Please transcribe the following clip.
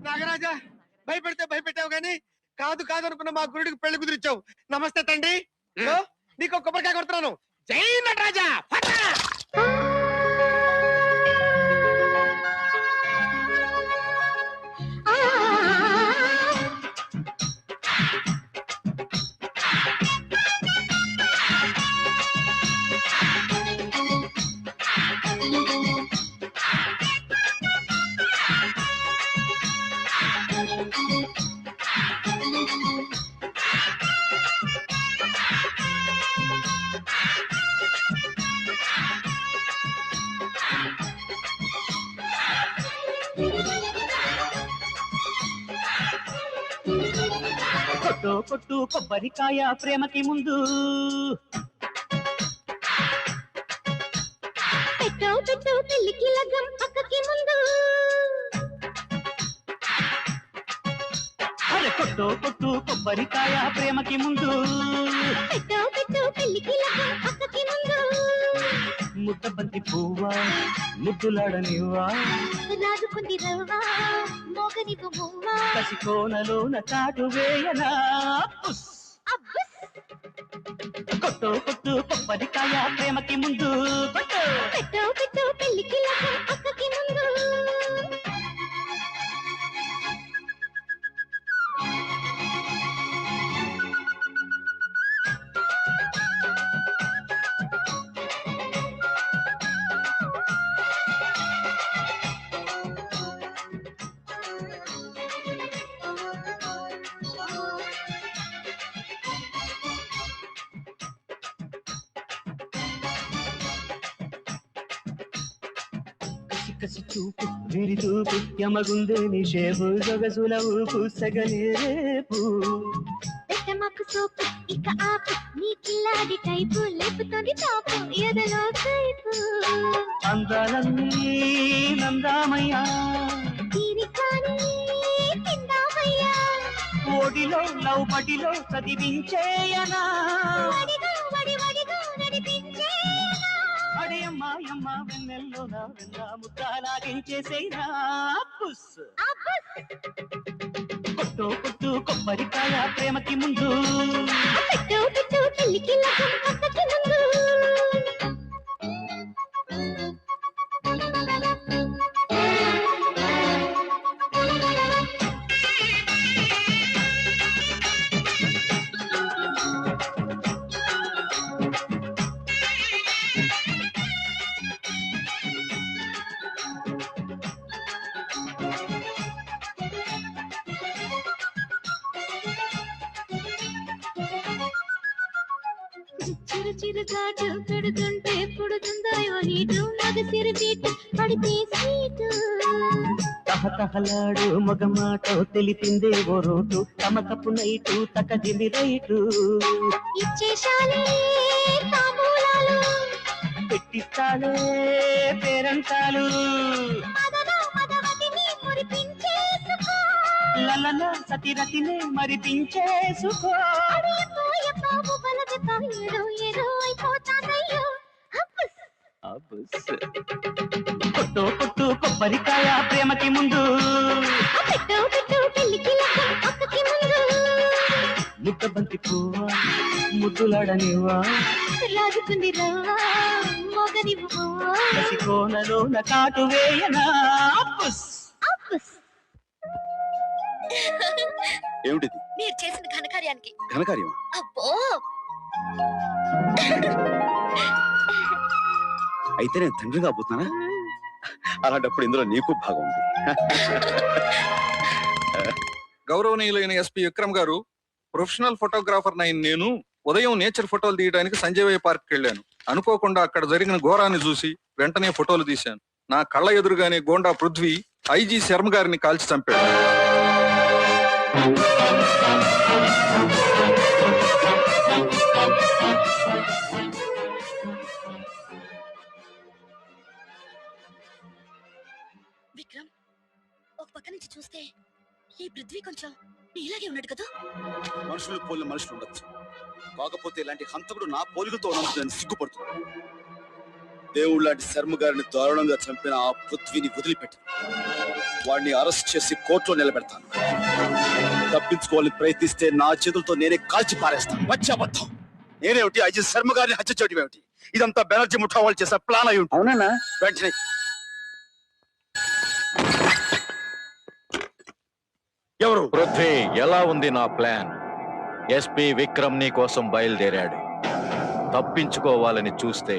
నాగరాజా, భయపెడితే భయపెట్టావు గాని కాదు కాదు అనుకున్న మా గురుడికి పెళ్లి కుదిరిచ్చావు. నమస్తే తండ్రి. నీకు కొబ్బరికాయ కొడుతున్నాను. జై నటరాజా. కొట్టు కొట్టు కొబ్బరికాయ ప్రేమకి ముందు, పెట్టు పెట్టు పెళ్లికి లగ్గం అక్కకి ముందు. అరే కొట్టు కొట్టు కొబ్బరికాయ ప్రేమకి ముందు, పెట్టు పెట్టు పెళ్లికి లగ్గం అక్కకి ముందు. ముద్దబంతి పువ్వా ముద్దులాడనివ్వా, రాజుకుంది రవ్వా మోగనివ్వు మువ్వా. కసికోనలోన చాటు వేయనా కొట్టు కొట్టు కొబ్బరికాయ ప్రేమకి ముందు. కొట్టు పెట్టు పెట్టు పెళ్లికి లగ్గం అక్కకి ముందు. కసి చూపు విరి చూపు యమగుందే నిషేపు సొగసుల ఊపు సగలే రేపు. పెట్టమకు సోపు ఇక ఆపు నీ కిల్లాడి టైపు లేపుతోంది టాపు ఎదలో కైపు. అందాలన్నీ నందామయ్యా దీని కానీ తిందామయ్యా. ఓడిలో లవ్ బడిలో చదివించేయనా, వడిగా వడి వడిగా నడిపించేయనా. అడియమ్మాయమ్మ వెన్నెల్లో నా వెన్న ముద్దాలాగించేసేనా పుస్. కొట్టు కొట్టు కొబ్బరికాయ ప్రేమకి ముందు, పెట్టు పెట్టు పెళ్లికి లగ్గం అక్కకి ముందు. చిరు చిరు చాటు పెడుతుంటే పుడుతుందో హీటు మగ సిరు చీటు పడితే సీటు. తహతహలాడు మగమాట తెలిపిందే ఓ రోటు, తమకపు నైటు తకదిమి రైటు. ఇచ్చేశాలే తాంబూలాలు పెట్టిస్తాలే పేరంటాలు, మదన మదవతిని మురిపించేసుకో. లలన సతిరతినే మరిపించేసుకో. అడియపోయపోవు బలదెబ్బ ఏదో ఏదో అయిపోతాదయ్యో. కొట్టు కొట్టు కొబ్బరికాయ ప్రేమకి ముందు, పెట్టు పెట్టు పెళ్లికి లగ్గం అక్కకి ముందు. ముద్దబంతి పువ్వా ముద్దులాడనివ్వా, రాజుకుంది రవ్వా మోగనివ్వు మువ్వా. కసికోనలోన కాటు వేయనా పుస్. ఏమిటిది? మీరు చేసిన ఘనకార్యానికి. ఘనకార్యమా? అబ్బో, అయితే నేను తండ్రి కాబోతున్నానా? అలాంటప్పుడు ఇందులో నీకు భాగం ఉంది. గౌరవనీయులైన ఎస్పీ విక్రమ్ గారు, ప్రొఫెషనల్ ఫోటోగ్రాఫర్ నేను ఉదయం నేచర్ ఫోటోలు తీయడానికి సంజయ్ పార్క్ వెళ్ళాను. అనుకోకుండా అక్కడ జరిగిన ఘోరాన్ని చూసి వెంటనే ఫోటోలు తీశాను. నా కళ్ళ ఎదురుగానే గోండా పృథ్వీ ఐజీ శర్మ గారిని కాల్చి చంపాడు. విక్రమ్, ఒక పక్క నుంచి చూస్తే ఈ పృథ్వీ కొంచెం ఇలాగే ఉన్నాడు కదా. మనుషులు పోలిన మనుషులు ఉండొచ్చు, కాకపోతే ఇలాంటి హంతకుడు నా పోలికతో ఉన్నందుకు నేను సిగ్గుపడుతున్నాను. దేవుడు లాంటి శర్మ గారిని దారుణంగా చంపిన ఆ పృథ్వీని వదిలిపెట్టి వాడిని అరెస్ట్ చేసి కోర్టులో నిలబెడతాను. తప్పించుకోవాలని ప్రయత్నిస్తే నా చేతులతో నేనే కాల్చి పారేస్తాను. వచ్చే అబద్ధం. నేనేమిటి అజయ్ శర్మ గారిని హత్య చేయడం ఏమిటి? ఇదంతా బెనర్జీ ముఠా వాళ్ళు చేసే ప్లాన్ అయి ఉంటుంది. అవునా? వెంటనే ఎవరు? పృథ్వీ, ఎలా ఉంది నా ప్లాన్? ఎస్పీ విక్రమ్ నీ కోసం బయలుదేరాడు. తప్పించుకోవాలని చూస్తే